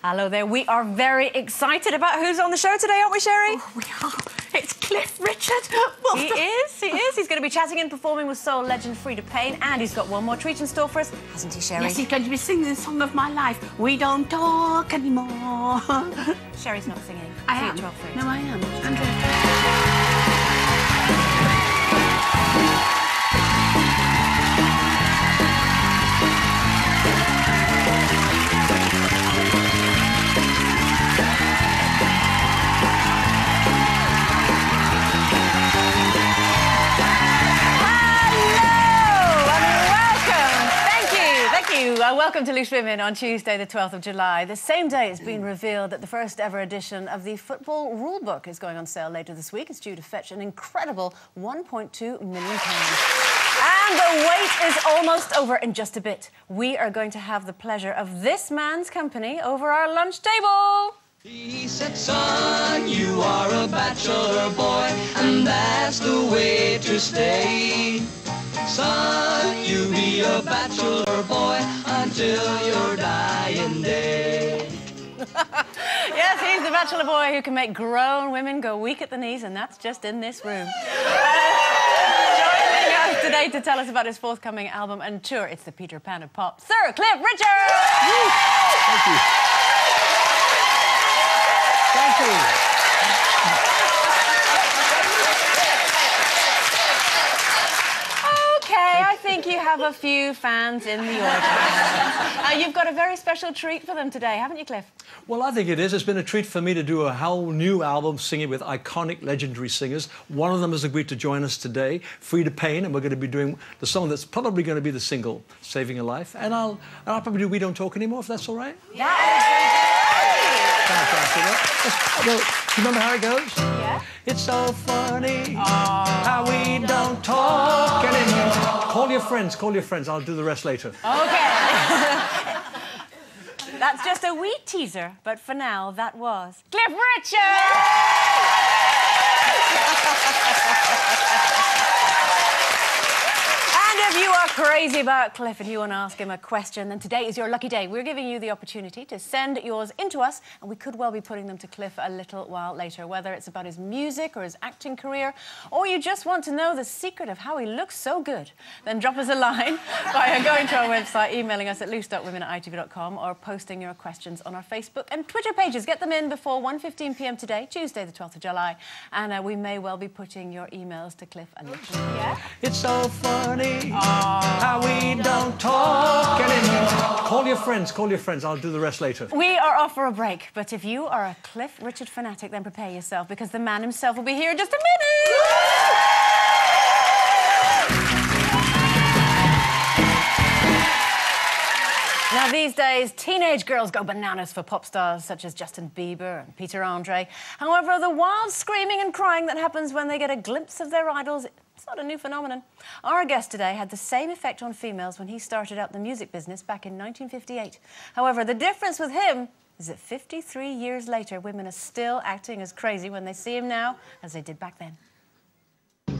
Hello there. We are very excited about who's on the show today, aren't we, Sherry? Oh, we are. It's Cliff Richard. He is. He's going to be chatting and performing with soul legend Freda Payne, and he's got one more treat in store for us, hasn't he, Sherry? Yes, he's going to be singing the song of my life. We don't talk anymore. Sherry's not singing. I See am. you at 12:30. No, I am. Welcome to Loose Women on Tuesday, the 12th of July. The same day it's been revealed that the first ever edition of the football rulebook is going on sale later this week. It's due to fetch an incredible £1.2 million. And the wait is almost over in just a bit. We are going to have the pleasure of this man's company over our lunch table. He said, son, you are a bachelor boy, and that's the way to stay. Son, you be a bachelor boy until your dying day. Yes, he's the bachelor boy who can make grown women go weak at the knees, and that's just in this room. Joining us today to tell us about his forthcoming album and tour, it's the Peter Pan of pop, Sir Cliff Richard! Thank you. Thank you. I think you have a few fans in the audience. You've got a very special treat for them today, haven't you, Cliff? Well, I think it is. It's been a treat for me to do a whole new album singing with iconic, legendary singers. One of them has agreed to join us today, Freda Payne, and we're going to be doing the song that's probably going to be the single, Saving a Life. And I'll probably do We Don't Talk Anymore, if that's all right. Fantastic. Well, do you remember how it goes? Yeah. It's so funny how we don't talk anymore. Call your friends. I'll do the rest later. OK. That's just a wee teaser, but for now, that was Cliff Richard! And if you are crazy about Cliff and you want to ask him a question, then today is your lucky day. We're giving you the opportunity to send yours into us, and we could well be putting them to Cliff a little while later, whether it's about his music or his acting career, or you just want to know the secret of how he looks so good, then drop us a line by going to our website, emailing us at loose.women@itv.com, or posting your questions on our Facebook and Twitter pages. Get them in before 1:15 p.m. today, Tuesday the 12th of July, and we may well be putting your emails to Cliff a little. Yeah? It's so funny how we don't talk anymore. Call your friends. I'll do the rest later. We are off for a break, but if you are a Cliff Richard fanatic, then prepare yourself, because the man himself will be here in just a minute. Now, these days, teenage girls go bananas for pop stars such as Justin Bieber and Peter Andre. However, the wild screaming and crying that happens when they get a glimpse of their idols, it's not a new phenomenon. Our guest today had the same effect on females when he started out the music business back in 1958. However, the difference with him is that 53 years later, women are still acting as crazy when they see him now as they did back then.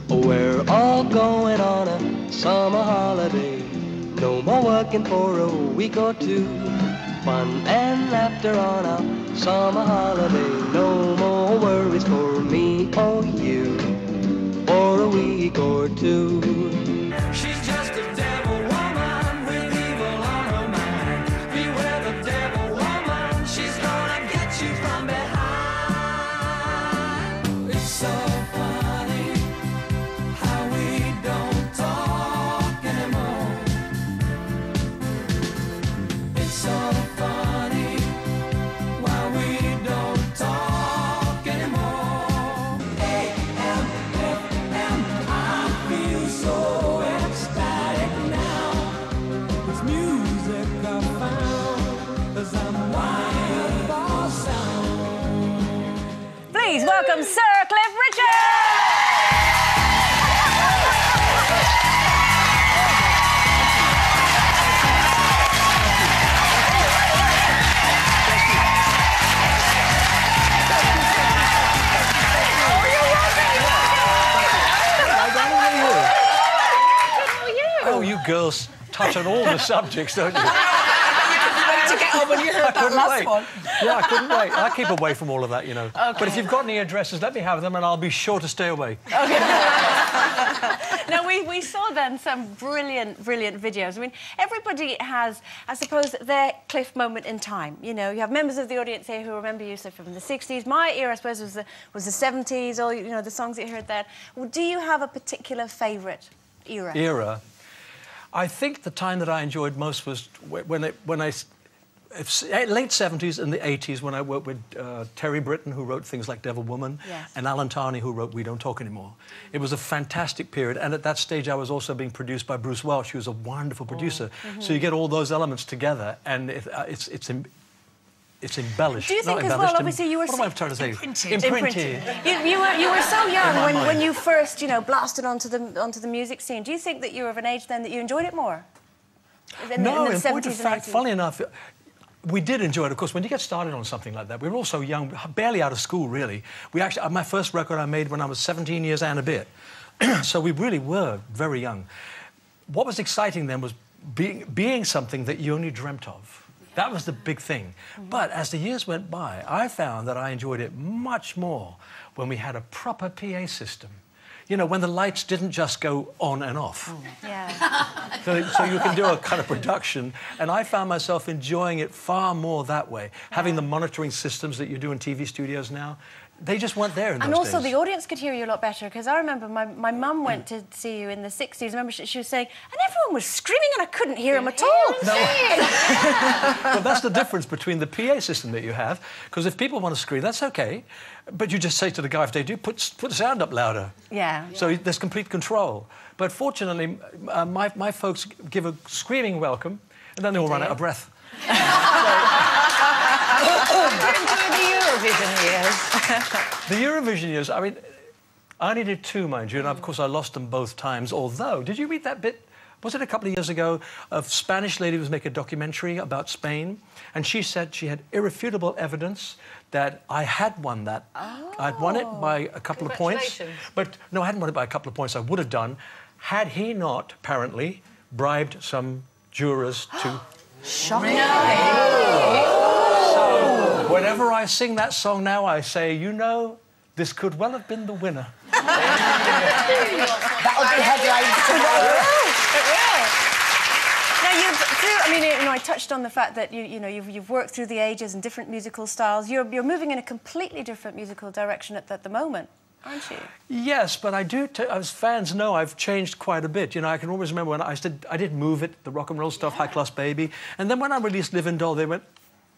We're all going on a summer holiday. No more working for a week or two. Fun and laughter on our summer holiday. No more worries for me or you for a week or two. She's just a devil woman with evil on her mind. Beware the devil woman, she's gonna get you from behind. It's so funny how we don't talk anymore. It's so funny why we don't talk anymore. A.M.F.M. I feel so ecstatic now. It's music I found as I'm wild for sound. Please welcome Sir Cliff Richard! Oh, you girls touch on all the subjects, don't you? To get on with when you heard that last one. Yeah, I couldn't wait. I keep away from all of that, you know. Okay. But if you've got any addresses, let me have them and I'll be sure to stay away. Okay. Now, we saw then some brilliant videos. I mean, everybody has, I suppose, their Cliff moment in time. You know, you have members of the audience here who remember you so from the 60s. My era, I suppose, was the 70s, all, you know, the songs that you heard then. Well, do you have a particular favourite era? I think the time that I enjoyed most was when I late 70s and the 80s, when I worked with Terry Britton, who wrote things like Devil Woman, yes, and Alan Tarney, who wrote We Don't Talk Anymore. It was a fantastic period, and at that stage I was also being produced by Bruce Welch, who was a wonderful producer. So you get all those elements together, and it's embellished. Do you think, as well, obviously you were... What am I trying to say? Imprinted. You were so young when you first, you know, blasted onto the music scene. Do you think that you were of an age then that you enjoyed it more? No, in point of fact, funnily enough, we did enjoy it. Of course, when you get started on something like that, we were all so young, barely out of school, really. We actually, my first record I made when I was 17 years and a bit. So we really were very young. What was exciting then was being something that you only dreamt of. That was the big thing. But as the years went by, I found that I enjoyed it much more when we had a proper PA system. You know, when the lights didn't just go on and off. Yeah. So you can do a kind of production, and I found myself enjoying it far more that way. Having the monitoring systems that you do in TV studios now, they just weren't there in those days. And also the audience could hear you a lot better, because I remember my mum went to see you in the 60s. I remember she was saying, and everyone was screaming and I couldn't hear them at all. Well, that's the difference between the PA system that you have, because if people want to scream, that's okay, but you just say to the guy, if they do, put the sound up louder. Yeah. So there's complete control. But fortunately, my folks give a screaming welcome, and then they all run out of breath. Eurovision years. The Eurovision years, I mean, I only did 2, mind you, and of course I lost them both times, although, did you read that bit? Was it a couple of years ago? A Spanish lady was making a documentary about Spain, and she said she had irrefutable evidence that I had won that. Oh. I'd won it by a couple of points. But no, I hadn't won it by a couple of points. I would have done, had he not, apparently, bribed some jurors to... Shocking. So, whenever I sing that song now, I say, you know, this could well have been the winner. That'll be headlines tomorrow. It will. Now, I mean, you know, I touched on the fact that you've worked through the ages and different musical styles. You're moving in a completely different musical direction at the moment, aren't you? Yes, but I do, as fans know, I've changed quite a bit. You know, I can always remember when I did Move It, the rock and roll stuff, High Class Baby, and then when I released Live and Doll, they went,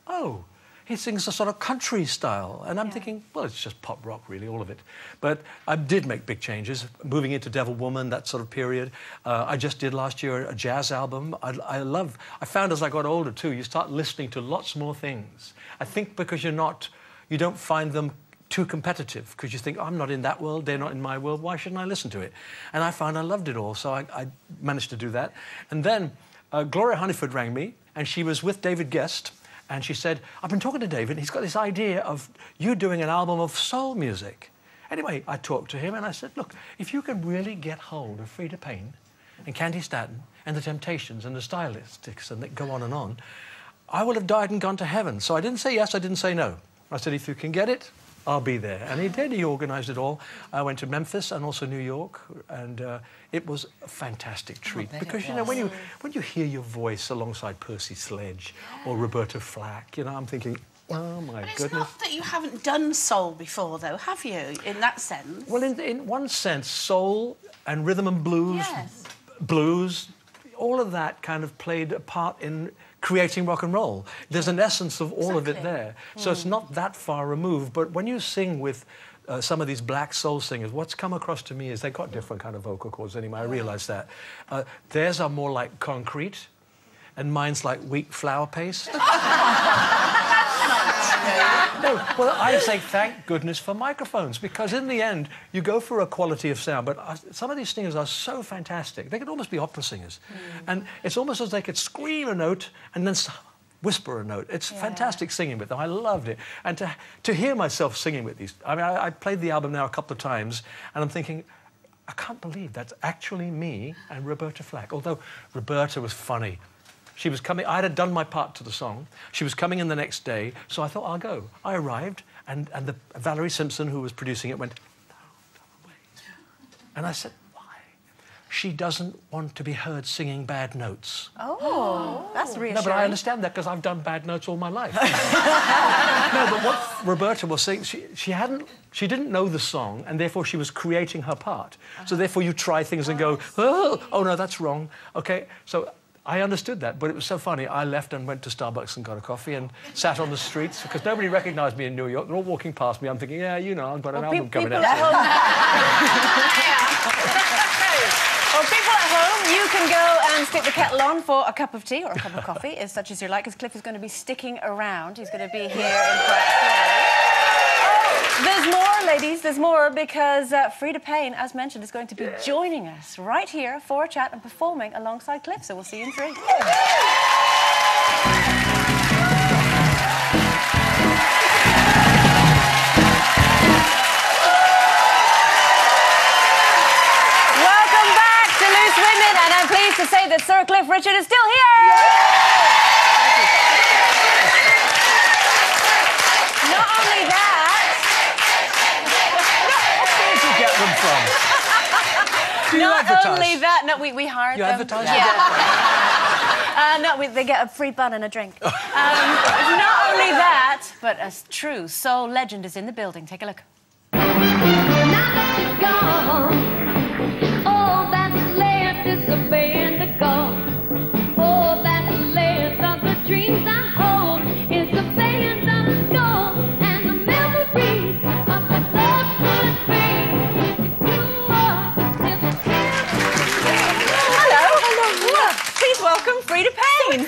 oh, he sings a sort of country style. And I'm thinking, well, it's just pop rock, really, all of it. But I did make big changes, moving into Devil Woman, that sort of period. I just did last year a jazz album. I found as I got older, too, you start listening to lots more things. I think because you don't find them too competitive, because you think, oh, I'm not in that world, they're not in my world, why shouldn't I listen to it? And I found I loved it all, so I managed to do that. And then Gloria Hunniford rang me, and she was with David Guest, and she said, I've been talking to David, and he's got this idea of you doing an album of soul music. Anyway, I talked to him, and I said, look, if you can really get hold of Freda Payne and Candy Staton and the Temptations and the Stylistics, and go on, I will have died and gone to heaven. So I didn't say yes, I didn't say no. I said, if you can get it, I'll be there. And he did. He organised it all. I went to Memphis and also New York, and it was a fantastic treat. Because, you know, when you hear your voice alongside Percy Sledge or Roberta Flack, you know, I'm thinking, oh, my goodness. It's not that you haven't done soul before, though, have you, in that sense? Well, in one sense, soul and rhythm and blues, blues, all of that kind of played a part in creating rock and roll. There's an essence of all of it there. So it's not that far removed, but when you sing with some of these black soul singers, what's come across to me is they've got different kind of vocal cords anyway, I realise that. Theirs are more like concrete, and mine's like weak flour paste. No, well, I say thank goodness for microphones, because in the end, you go for a quality of sound, but some of these singers are so fantastic. They could almost be opera singers. And it's almost as they could scream a note and then whisper a note. It's fantastic singing with them. I loved it. And to hear myself singing with these... I mean, I played the album now a couple of times, and I'm thinking, I can't believe that's actually me and Roberta Flack. Although Roberta was funny. She was coming. I had done my part to the song. She was coming in the next day, so I thought, I'll go. I arrived, and Valerie Simpson, who was producing it, went, no, wait. And I said, why? She doesn't want to be heard singing bad notes. Oh, that's reassuring. No, but I understand that because I've done bad notes all my life. No, but what Roberta was saying, she didn't know the song, and therefore she was creating her part. So therefore you try things and go, oh no, that's wrong. Okay, so I understood that, but it was so funny. I left and went to Starbucks and got a coffee and sat on the streets because nobody recognised me in New York. They're all walking past me. I'm thinking, yeah, you know, I've got an album coming out. Well, people at home, you can go and stick the kettle on for a cup of tea or a cup of coffee, as such as you like, because Cliff is going to be sticking around. He's going to be here in practice. There's more, ladies, there's more, because Freda Payne, as mentioned, is going to be joining us right here for a chat and performing alongside Cliff, so we'll see you in 3. To say that Sir Cliff Richard is still here! Not only that... Where did you get them from? Do you advertise? Not only that... No, we hired them. You advertise? Yeah. No, they get a free bun and a drink. Not only that, but a true soul legend is in the building. Take a look. Welcome, Freda Payne. And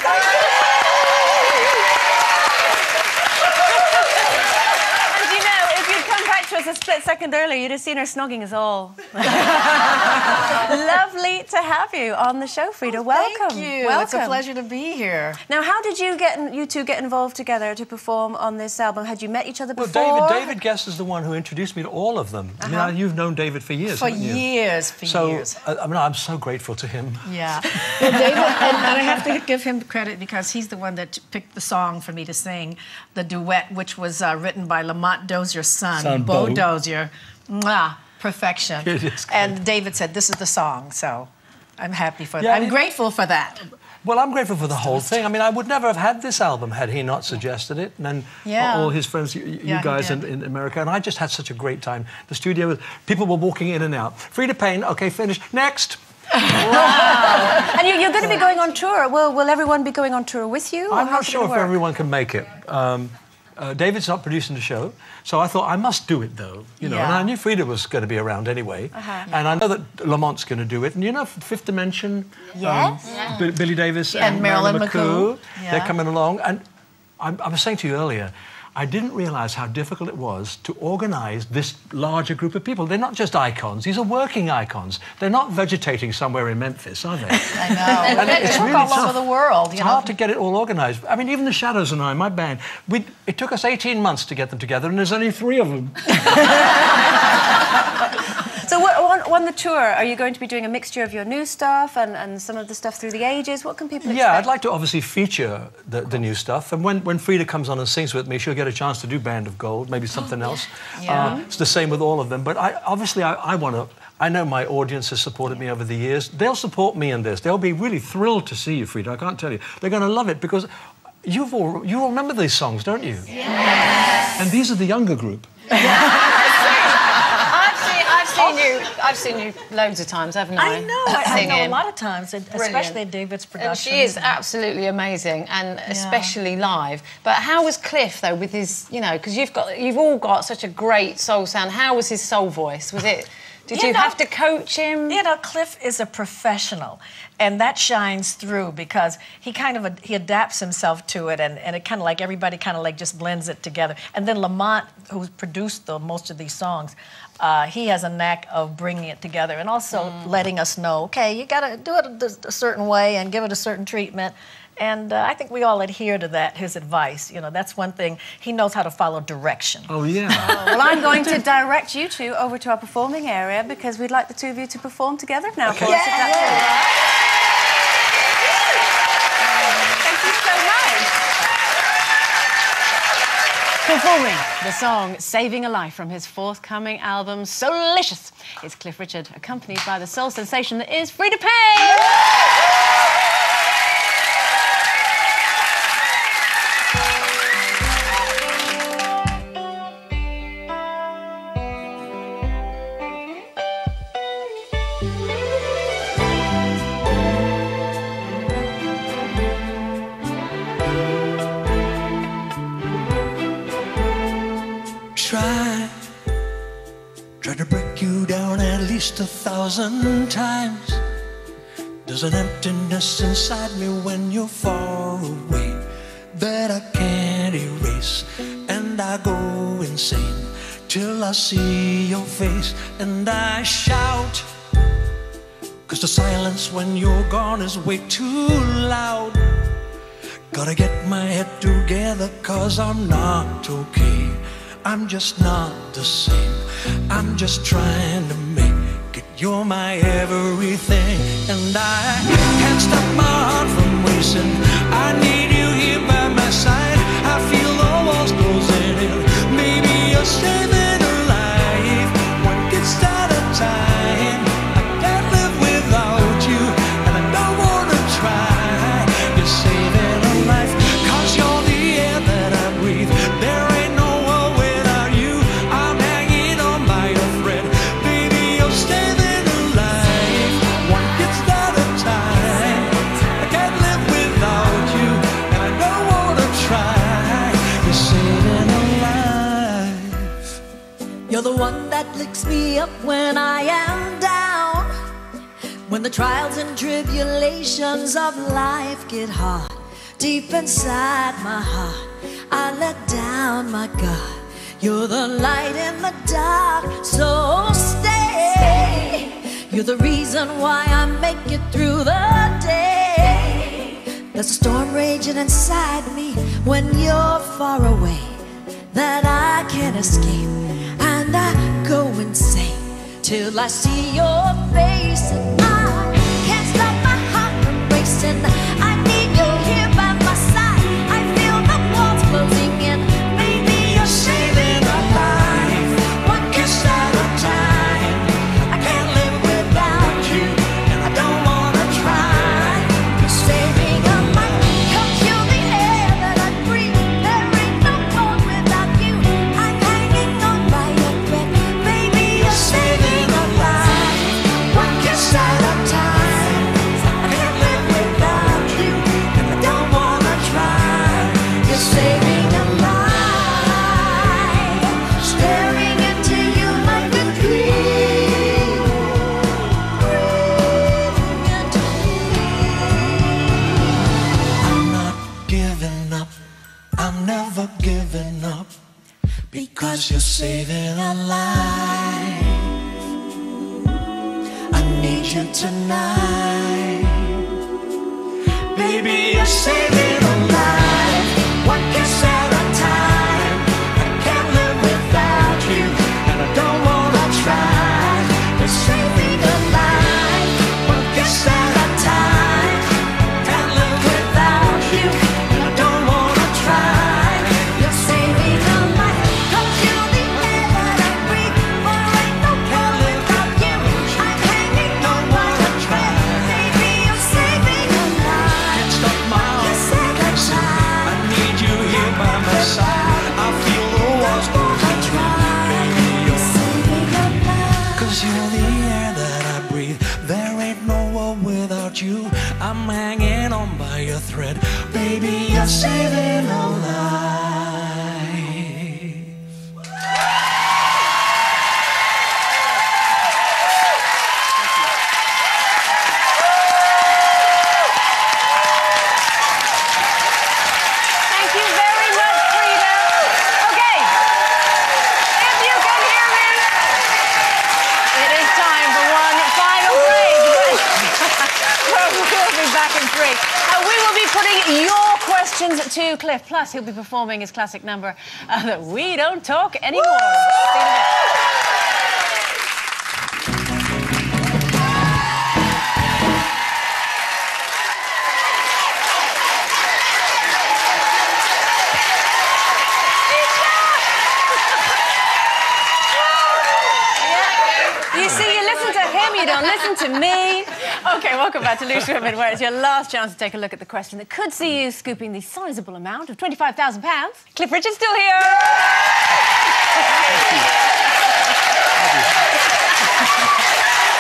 you know, if you'd come back to us a split second earlier, you'd have seen her snogging us all. Lovely to have you on the show, Freda. Oh, welcome. Thank you. Welcome. It's a pleasure to be here. Now, how did you two get involved together to perform on this album? Had you met each other before? Well, David Guest is the one who introduced me to all of them. I mean, you've known David for years, haven't you? Years. I mean, I'm so grateful to him. Yeah. Well, David, and I have to give him credit because he's the one that picked the song for me to sing, the duet, which was written by Lamont Dozier's son, Bo Dozier. Mwah, perfection. And David said, this is the song, so I'm happy for that. I'm grateful for that. Well, I'm grateful for the whole thing. I mean, I would never have had this album had he not suggested it. And then all his friends, you guys in America, and I just had such a great time. The studio, people were walking in and out. Freda Payne, okay, finished. Next. Wow. And you're going to be going on tour. Will everyone be going on tour with you? I'm not sure if everyone can make it. David's not producing the show, so I thought I must do it, though. You know, and I knew Freda was going to be around anyway. And I know that Lamont's going to do it. And you know, Fifth Dimension, Billy Davis and Marilyn McCoo, they're coming along. And I was saying to you earlier, I didn't realise how difficult it was to organise this larger group of people. They're not just icons, these are working icons. They're not vegetating somewhere in Memphis, are they? I know. And it's really all over the world. It's hard to get it all organised. I mean, even the Shadows and I, my band, it took us 18 months to get them together, and there's only 3 of them. So on the tour, are you going to be doing a mixture of your new stuff and some of the stuff through the ages? What can people expect? Yeah, I'd like to obviously feature the new stuff. And when Freda comes on and sings with me, she'll get a chance to do Band of Gold, maybe something else. It's the same with all of them. But I want to... I know my audience has supported me over the years. They'll support me in this. They'll be really thrilled to see you, Freda. I can't tell you. They're going to love it because you all remember these songs, don't you? Yes. And these are the younger group. I've seen you loads of times, haven't I? I know. I know a lot of times, especially in David's production. And she is absolutely amazing, and especially live. But how was Cliff, though, with his, you know, because you've all got such a great soul sound. How was his soul voice? Was it? Did you have to coach him? You know, Cliff is a professional, and that shines through because he he adapts himself to it, and it kind of like everybody kind of like just blends it together. And then Lamont, who's produced most of these songs, he has a knack of bringing it together and also letting us know, okay, you got to do it a certain way and give it a certain treatment. And I think we all adhere to that, his advice. You know, that's one thing. He knows how to follow direction. Oh, yeah. Well, I'm going to direct you two over to our performing area because we'd like the two of you to perform together now for us. Performing the song Saving a Life from his forthcoming album Soulicious, it's Cliff Richard, accompanied by the soul sensation that is Freda Payne. Try to break you down at least 1,000 times. There's an emptiness inside me when you're far away that I can't erase, and I go insane till I see your face and I shout, 'cause the silence when you're gone is way too loud. Gotta get my head together 'cause I'm not okay. I'm just not the same. I'm just trying to make it. You're my everything, and I can't stop my heart from racing. I need you here by my side. I feel the walls closing in. Maybe you're saving a life, one kiss at a time. I can't live without you, and I don't wanna try. You're saving a life, 'cause you're the air that I breathe. There ain't no world without you. I'm hanging on by a thread. Baby, you're saving a life, one kiss at a time. I can't live without you, and I don't wanna try. You're saving a life. You're the one that lifts me up when I am down. When the trials and tribulations of life get hard, deep inside my heart, I let down my guard. You're the light in the dark, so stay. You're the reason why I make it through the day. There's a storm raging inside me when you're far away that I can't escape, and I go insane till I see your face. And I can't stop my heart from racing. I need you here by my side. I feel the walls closing in. Maybe you're saving a life, one kiss at a time. I can't live without you, and I don't wanna try. You're saving a life, 'cause you're the air that I breathe. There ain't no world without you. I'm hanging on by a thread. Baby, you're saving a life, one kiss at a time. I can't live without you, and I don't wanna try. You're saving a life, staring into you like a dream. Breathing into me. I'm not giving up, I'm never giving up, because you're saving a life. I need you tonight. Baby, you're saving a life, one kiss at a time. I can't live without you, and I don't wanna try. You're saving a life, one kiss at a time. Can't live without you, and I don't wanna try. You're saving a life, 'cause you're the air that I breathe. There ain't no world without you. I'm hanging on by a thread. Baby, you're saving a life. Can't stop my heart from racing. I need you here by my side. I feel the walls closing in. Baby, you're Saving a life. 'cause you're the air that I breathe. There ain't no world without you. I'm hanging on by a thread. Baby, you're saving a life. Thank you very much, Freda. Okay, if you can hear me, it is time for one final break. We'll be back in 3. We will be putting your questions to Cliff. Plus, he'll be performing his classic number, that We Don't Talk Anymore. See you in a bit. You don't listen to me. OK, welcome back to Loose Women, where it's your last chance to take a look at the question that could see you scooping the sizable amount of £25,000. Cliff Richard's still here.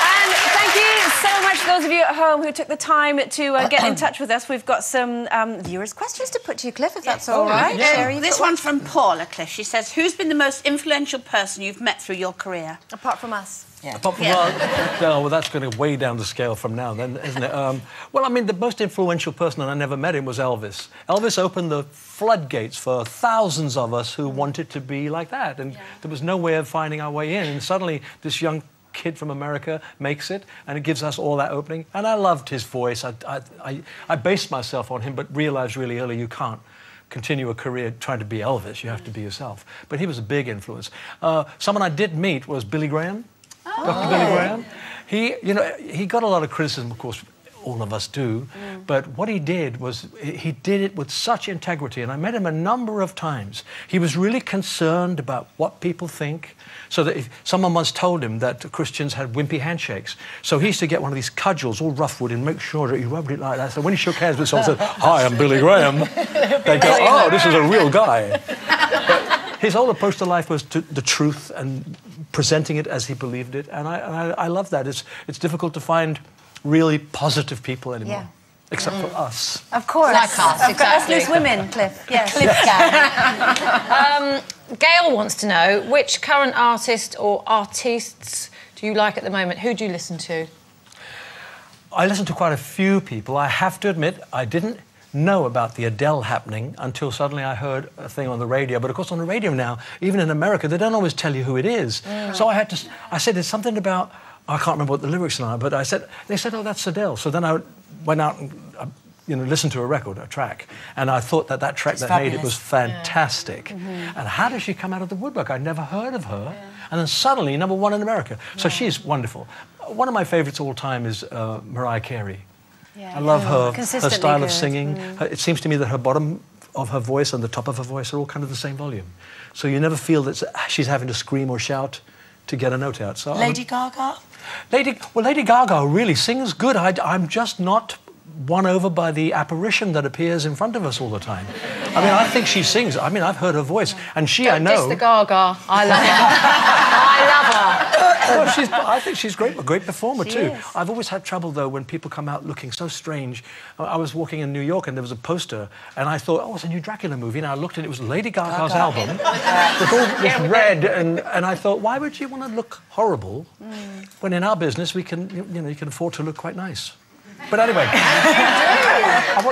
And thank you so much to those of you at home who took the time to get in touch with us. We've got some viewers' questions to put to you, Cliff, if that's all right. Yeah. Sherry, This one's from Paula, Cliff. She says, who's been the most influential person you've met through your career? apart from us. Yeah. Apart from well, that's going to way down the scale from now, then, isn't it? Well, I mean, the most influential person, and I never met him, was Elvis. Elvis opened the floodgates for thousands of us who wanted to be like that, and there was no way of finding our way in. And suddenly, this young kid from America makes it, and it gives us all that opening. And I loved his voice. I based myself on him, but realised really early you can't continue a career trying to be Elvis. You have to be yourself. But he was a big influence. Someone I did meet was Billy Graham. Dr. Billy Graham. He got a lot of criticism, of course, all of us do, but what he did was, he did it with such integrity, and I met him a number of times. He was really concerned about what people think, so that if someone once told him that Christians had wimpy handshakes, so he used to get one of these cudgels, all rough wood, and make sure that he rubbed it like that, so when he shook hands with someone and said, "Hi, I'm Billy Graham," they'd go, "Oh, this is a real guy." But his whole approach to life was to the truth and presenting it as he believed it, and I love that. It's difficult to find really positive people anymore, except for us. Of course. Like us, exactly. Us loose women, Cliff. Yes. Gail wants to know, which current artist or artists do you like at the moment? Who do you listen to? I listen to quite a few people. I have to admit, I didn't know about the Adele happening until suddenly I heard a thing on the radio. But of course, on the radio now, even in America, they don't always tell you who it is. So I said, there's something about, I can't remember what the lyrics are, but they said, oh, that's Adele. So then I went out and listened to a track, and I thought that track that made it was fantastic. And how does she come out of the woodwork? I'd never heard of her. And then suddenly, #1 in America. So she's wonderful. One of my favourites all time is Mariah Carey. I love her style of singing. It seems to me that her bottom of her voice and the top of her voice are all kind of the same volume. So you never feel that she's having to scream or shout to get a note out. So Lady Gaga? Lady Gaga really sings good. I'm just not won over by the apparition that appears in front of us all the time. I mean, I think she sings. I mean, I've heard her voice, and I know. Don't diss the Gaga. I love her. I love her. Well, I think she's great, a great performer too. I've always had trouble though when people come out looking so strange. I was walking in New York and there was a poster, and I thought, oh, it's a new Dracula movie, and I looked and it was Lady Gaga's album with all this red, and I thought, why would you want to look horrible when in our business we can, you can afford to look quite nice. But anyway,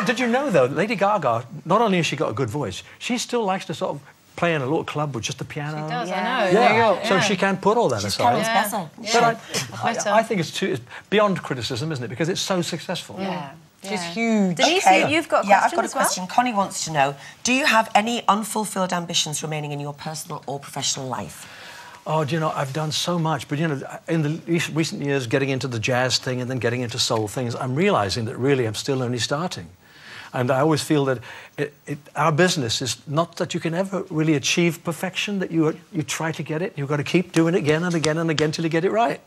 did you know, though, Lady Gaga, not only has she got a good voice, she still likes to sort of play in a little club with just a piano. She does, I know. So she can put all that aside. But I think it's beyond criticism, isn't it? Because it's so successful. Yeah. She's huge. Denise, you've got a question. Yeah, I've got a question. Connie wants to know, do you have any unfulfilled ambitions remaining in your personal or professional life? Oh, do you know, I've done so much, but, in the recent years, getting into the jazz thing and then getting into soul things, I'm realising that really I'm still only starting. And I always feel that our business is not that you can ever really achieve perfection, that you try to get it. You've got to keep doing it again and again and again till you get it right.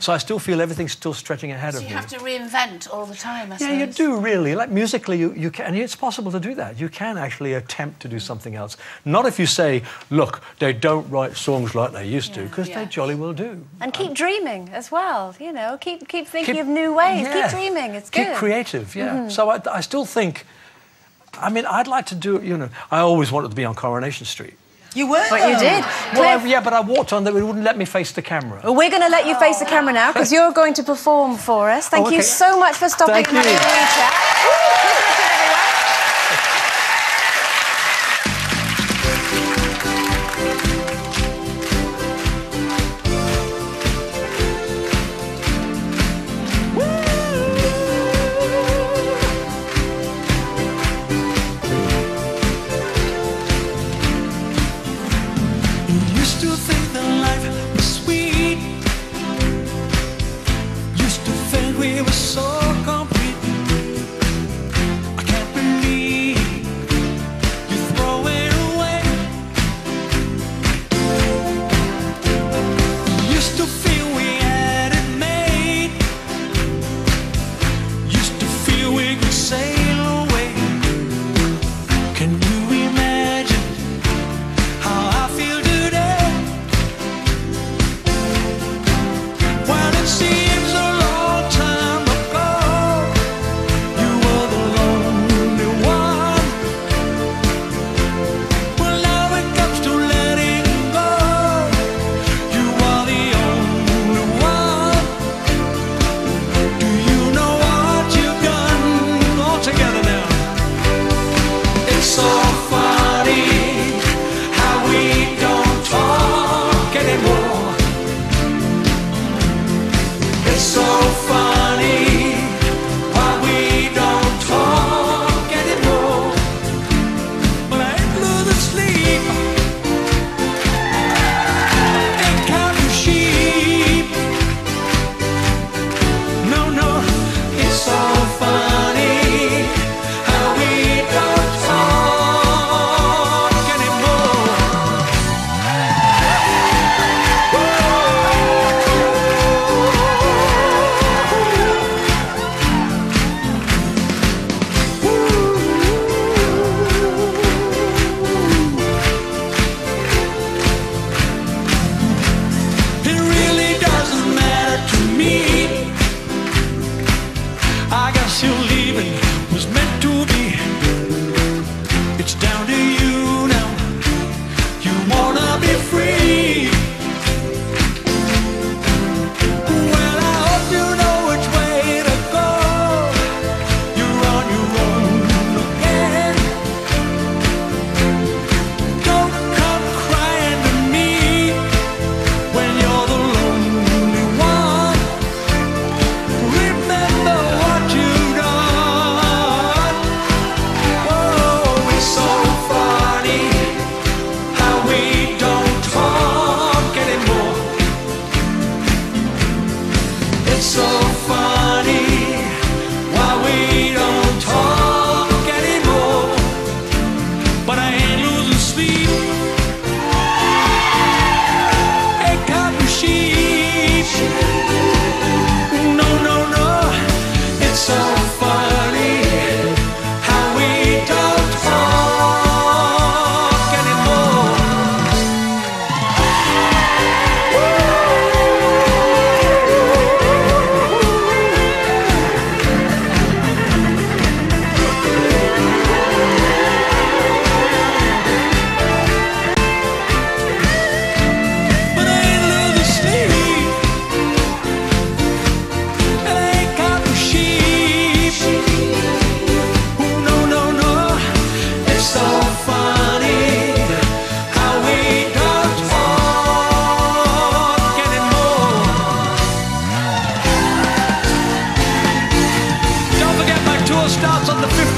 So I still feel everything's still stretching ahead of me. So you have to reinvent all the time, I suppose. Yeah, you do, really. Like, musically, you can, and it's possible to do that. You can actually attempt to do something else. Not if you say, look, they don't write songs like they used to, because they jolly well do. And keep dreaming as well, keep thinking of new ways. Keep dreaming, it's good. Keep creative, So I still think, I mean, I'd like to do, I always wanted to be on Coronation Street. You were? But you did. Well, but I walked on that. It wouldn't let me face the camera. Well, we're going to let you face the camera now, because you're going to perform for us. Thank you so much for stopping and having a wee chat. you now. You wanna be free. Well, I hope you know which way to go. You're on your own again. Don't come crying to me when you're the lonely one. Remember what you've done. Oh, it's so funny how we don't talk anymore. It's so funny why we don't talk anymore. But I ain't losing sleep. Ain't counting sheep. No, no, no. It's so funny how we don't talk anymore. But I ain't losing sleep. And I ain't counting sheep. No, no, no. It's so funny how we don't talk anymore. Don't forget my tour starts on the 15th.